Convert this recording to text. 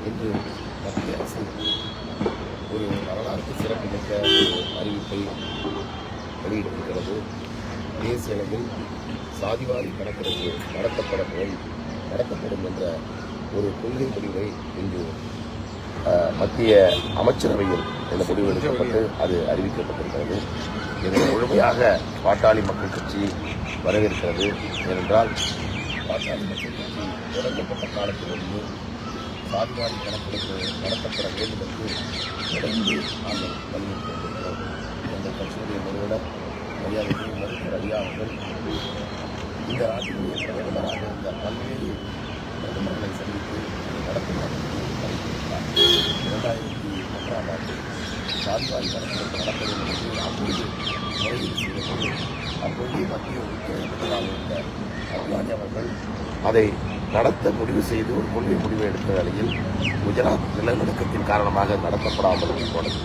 இன்று மத்திய அரசு ஒரு வரலாற்று சிறப்புமிக்க ஒரு அறிவிப்பை வெளியிட்டிருக்கிறது. தேசிய அளவில் சாதிவாரி கணக்கெடுப்பு நடத்தப்படும் என்ற ஒரு கொள்கை முடிவை இன்று மத்திய அமைச்சரவையில் இந்த முடிவு எடுக்கப்பட்டு அது அறிவிக்கப்பட்டிருக்கிறது. இதை முழுமையாக பாட்டாளி மக்கள் கட்சி வரவேற்கிறது. ஏனென்றால் பாட்டாளி மக்கள் கட்சி தொடங்கப்பட்ட காலத்திலிருந்து சாதிவாரி கணக்கெடுப்பு நடத்தப்பட வேண்டும் என்று தொடர்ந்து நாங்கள் வலியுறுத்தி கொண்டிருக்கிறோம். எங்கள் கட்சியுடைய நிறுவனர் மரியாதைக்குரிய மருத்துவர் ஐயா அவர்கள் இந்த நாட்டினுடைய பிரதமராக இருந்த பல்வேறு பிரதமர்களை சந்தித்து நடத்துவார். 2001ஆம் ஆண்டு சாதிவாரி கணக்கெடுப்பு நடத்த வேண்டும் என்று அப்பொழுது முறையீடு செய்தபோது அப்பொழுது மத்திய உள்துறை அமைச்சராக இருந்த அத்வானி அவர்கள் அதை நடத்த முடிவு செய்து ஒரு கொள்கை முடிவை எடுத்த வேளையில் குஜராத் நிலநடுக்கத்தின் காரணமாக நடத்தப்படாமல் போனது.